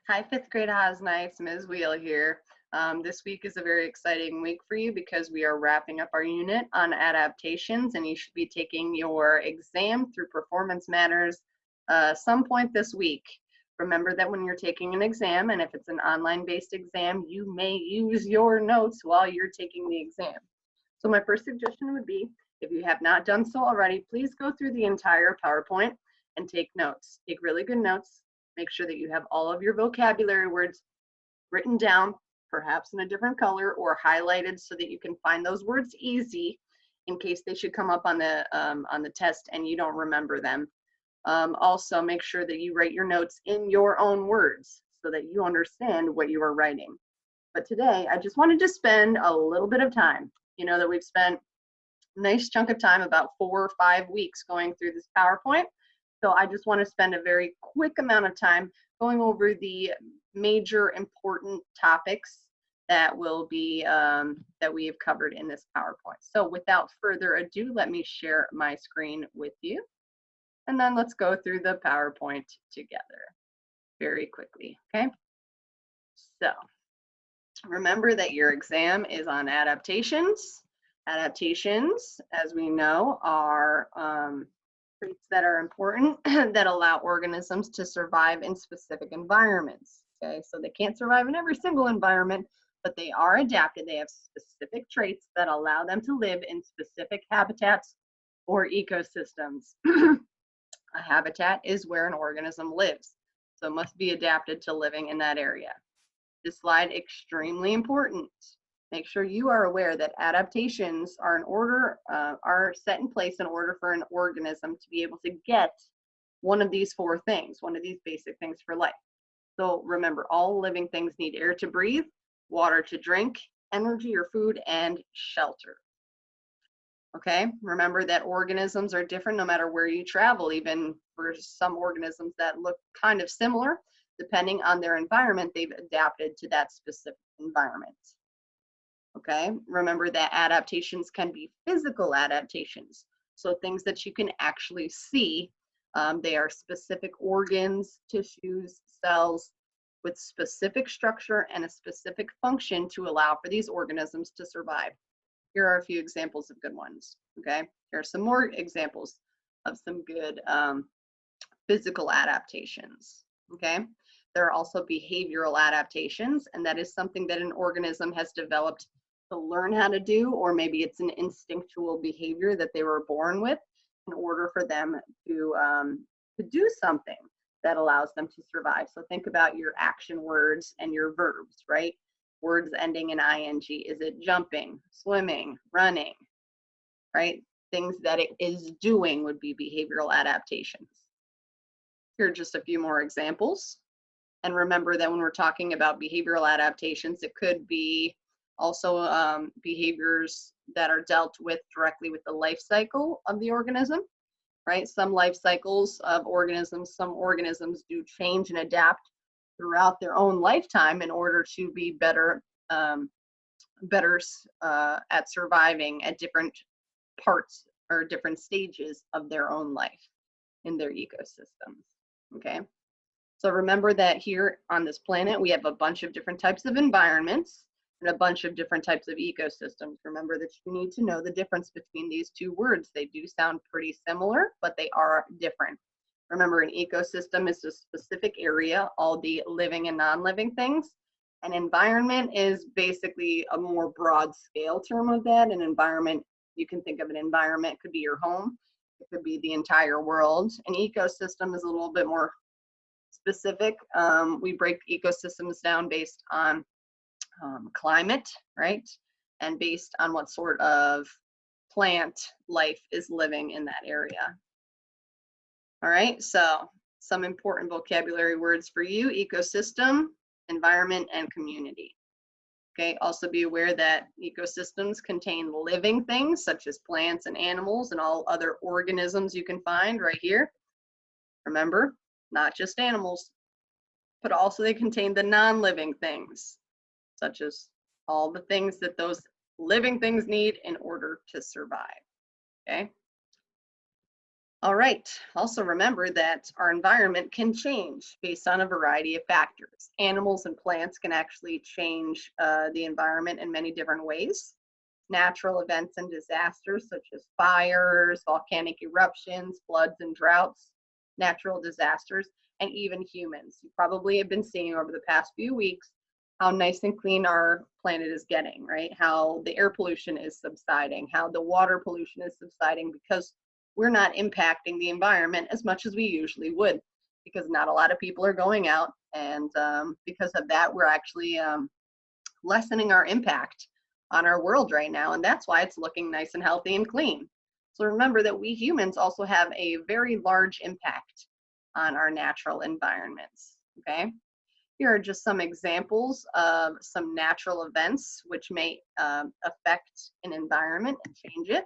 Hi, fifth grade HAAS Nights, Ms. Wheel here. This week is a very exciting week for you because we are wrapping up our unit on adaptations, and you should be taking your exam through Performance Matters some point this week. Remember that when you're taking an exam, and if it's an online-based exam, you may use your notes while you're taking the exam. So my first suggestion would be, if you have not done so already, please go through the entire PowerPoint and take notes. Take really good notes. Make sure that you have all of your vocabulary words written down, perhaps in a different color or highlighted so that you can find those words easy in case they should come up on the test and you don't remember them. Also, make sure that you write your notes in your own words so that you understand what you are writing. But today, I just wanted to spend a little bit of time. You know that we've spent a nice chunk of time, about 4 or 5 weeks, going through this PowerPoint. So I just want to spend a very quick amount of time going over the major important topics that will be that we have covered in this PowerPoint. So without further ado, let me share my screen with you, and then let's go through the PowerPoint together very quickly. Okay. So remember that your exam is on adaptations. Adaptations, as we know, are traits that are important that allow organisms to survive in specific environments. Okay, so they can't survive in every single environment, but they are adapted. They have specific traits that allow them to live in specific habitats or ecosystems. A habitat is where an organism lives, so it must be adapted to living in that area. This slide, extremely important. Make sure you are aware that adaptations are set in place in order for an organism to be able to get one of these 4 things, one of these basic things for life. So remember, all living things need air to breathe, water to drink, energy or food, and shelter. Okay, remember that organisms are different no matter where you travel, even for some organisms that look kind of similar. Depending on their environment, they've adapted to that specific environment. Okay, remember that adaptations can be physical adaptations, so things that you can actually see. They are specific organs, tissues, cells with specific structure and a specific function to allow for these organisms to survive. Here are a few examples of good ones. Okay, here are some more examples of some good physical adaptations. Okay, there are also behavioral adaptations, and that is something that an organism has developed to learn how to do, or maybe it's an instinctual behavior that they were born with in order for them to do something that allows them to survive. So think about your action words and your verbs, right? Words ending in ing. Is it jumping, swimming, running, right? Things that it is doing would be behavioral adaptations. Here are just a few more examples. And remember that when we're talking about behavioral adaptations, it could be also behaviors that are dealt with directly with the life cycle of the organism, right? Some life cycles of organisms, some organisms do change and adapt throughout their own lifetime in order to be better at surviving at different parts or different stages of their own life in their ecosystems. Okay, so remember that here on this planet we have a bunch of different types of environments and a bunch of different types of ecosystems. Remember that you need to know the difference between these 2 words. They do sound pretty similar, but they are different. Remember, an ecosystem is a specific area, all the living and non-living things. An environment is basically a more broad scale term of that. An environment, you can think of an environment, could be your home, it could be the entire world. An ecosystem is a little bit more specific. We break ecosystems down based on climate, right? And based on what sort of plant life is living in that area. All right, so some important vocabulary words for you: ecosystem, environment, and community. Okay, also be aware that ecosystems contain living things such as plants and animals and all other organisms you can find right here. Remember, not just animals, but also they contain the non-living things, such as all the things that those living things need in order to survive. Okay. All right. Also remember that our environment can change based on a variety of factors. Animals and plants can actually change the environment in many different ways. Natural events and disasters such as fires, volcanic eruptions, floods and droughts, natural disasters, and even humans. You probably have been seeing over the past few weeks how nice and clean our planet is getting, right? How the air pollution is subsiding, how the water pollution is subsiding because we're not impacting the environment as much as we usually would, because not a lot of people are going out, and because of that, we're actually lessening our impact on our world right now, and that's why it's looking nice and healthy and clean. So remember that we humans also have a very large impact on our natural environments, okay? Here are just some examples of some natural events which may affect an environment and change it.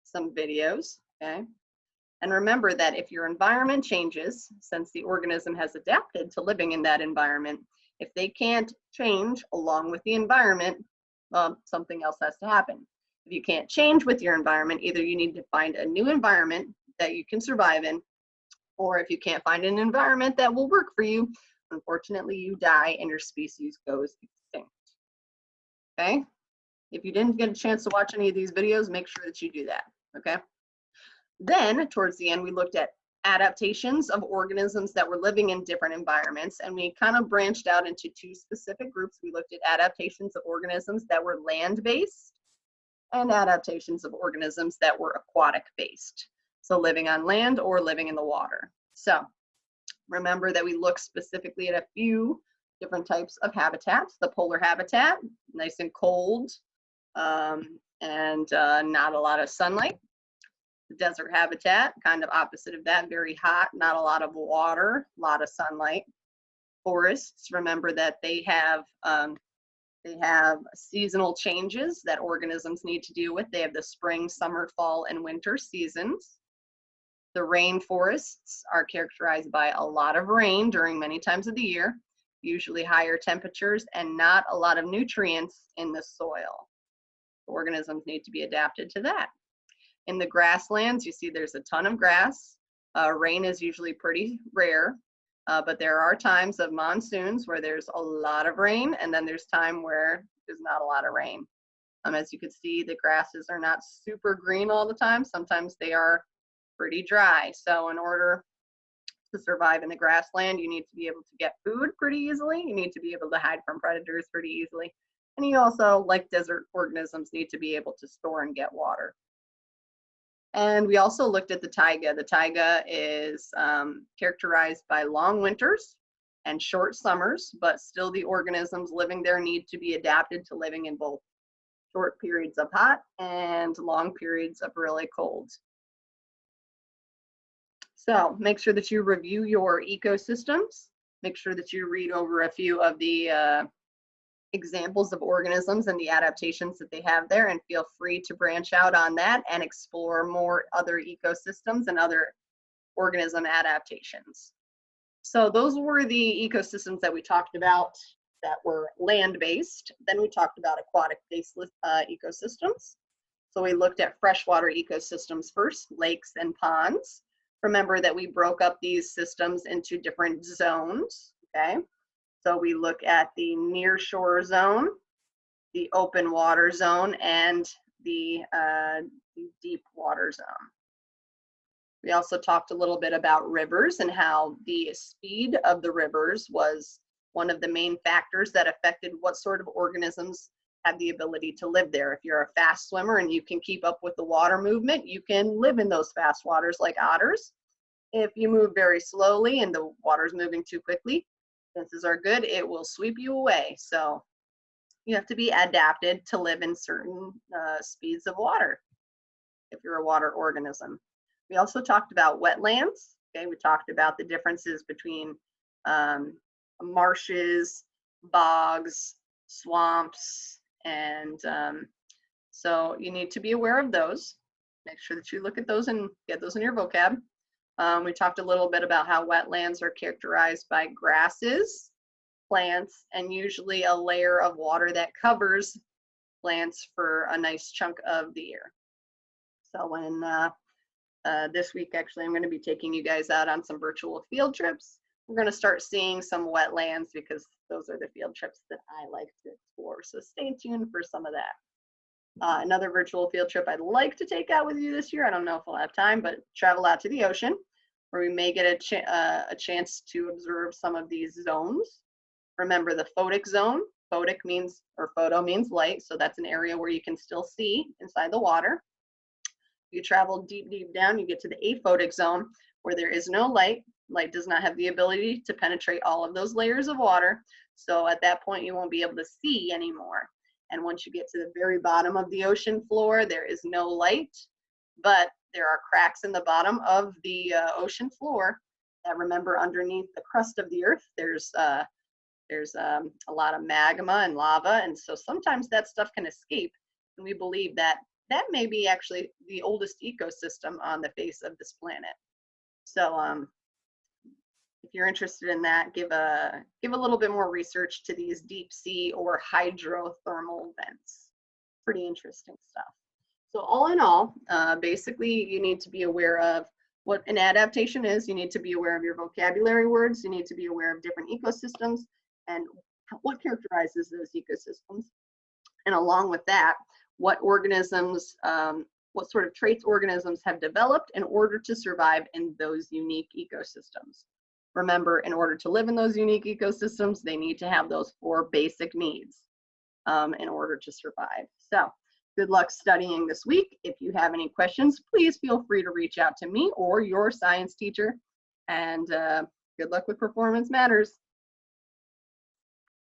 Some videos, okay? And remember that if your environment changes, since the organism has adapted to living in that environment, if they can't change along with the environment, well, something else has to happen. If you can't change with your environment, either you need to find a new environment that you can survive in, or if you can't find an environment that will work for you, unfortunately, you die and your species goes extinct. Okay? If you didn't get a chance to watch any of these videos, make sure that you do that. Okay? Then, towards the end, we looked at adaptations of organisms that were living in different environments, and we kind of branched out into two specific groups. We looked at adaptations of organisms that were land-based and adaptations of organisms that were aquatic-based, so living on land or living in the water. So remember that we looked specifically at a few different types of habitats. The polar habitat, nice and cold, and not a lot of sunlight. The desert habitat, kind of opposite of that, very hot, not a lot of water, a lot of sunlight. Forests, remember that they have seasonal changes that organisms need to deal with. They have the spring, summer, fall, and winter seasons. The rainforests are characterized by a lot of rain during many times of the year, usually higher temperatures, and not a lot of nutrients in the soil. Organisms need to be adapted to that. In the grasslands, you see there's a ton of grass. Rain is usually pretty rare, but there are times of monsoons where there's a lot of rain, and then there's time where there's not a lot of rain. As you can see, the grasses are not super green all the time. Sometimes they are pretty dry. So in order to survive in the grassland, you need to be able to get food pretty easily. You need to be able to hide from predators pretty easily. And you also, like desert organisms, need to be able to store and get water. And we also looked at the taiga. The taiga is characterized by long winters and short summers, but still the organisms living there need to be adapted to living in both short periods of hot and long periods of really cold. So make sure that you review your ecosystems. Make sure that you read over a few of the examples of organisms and the adaptations that they have there, and feel free to branch out on that and explore more other ecosystems and other organism adaptations. So those were the ecosystems that we talked about that were land-based. Then we talked about aquatic-based ecosystems. So we looked at freshwater ecosystems first, lakes and ponds. Remember that we broke up these systems into different zones, okay? So we look at the nearshore zone, the open water zone, and the deep water zone. We also talked a little bit about rivers and how the speed of the rivers was one of the main factors that affected what sort of organisms have the ability to live there. If you're a fast swimmer and you can keep up with the water movement, you can live in those fast waters like otters. If you move very slowly and the water's moving too quickly, chances are good it will sweep you away. So you have to be adapted to live in certain speeds of water if you're a water organism. We also talked about wetlands. Okay, we talked about the differences between marshes, bogs, swamps, and so you need to be aware of those. Make sure that you look at those and get those in your vocab. We talked a little bit about how wetlands are characterized by grasses, plants, and usually a layer of water that covers plants for a nice chunk of the year. So when This week, actually, I'm going to be taking you guys out on some virtual field trips. We're going to start seeing some wetlands because those are the field trips that I like to explore. So stay tuned for some of that. Another virtual field trip I'd like to take out with you this year. I don't know if we'll have time, but travel out to the ocean where we may get a chance to observe some of these zones. Remember the photic zone. Photic means, or photo means light, so that's an area where you can still see inside the water. You travel deep, deep down, you get to the aphotic zone where there is no light. Light does not have the ability to penetrate all of those layers of water. So at that point, you won't be able to see anymore. And once you get to the very bottom of the ocean floor, there is no light, but there are cracks in the bottom of the ocean floor that, remember, underneath the crust of the earth, there's a lot of magma and lava. And so sometimes that stuff can escape. And we believe that that may be actually the oldest ecosystem on the face of this planet. So if you're interested in that, give a little bit more research to these deep sea or hydrothermal vents. Pretty interesting stuff. So all in all, basically you need to be aware of what an adaptation is. You need to be aware of your vocabulary words. You need to be aware of different ecosystems and what characterizes those ecosystems. And along with that, what organisms, what sort of traits organisms have developed in order to survive in those unique ecosystems. Remember, in order to live in those unique ecosystems, they need to have those 4 basic needs in order to survive. So good luck studying this week. If you have any questions, please feel free to reach out to me or your science teacher. And good luck with Performance Matters.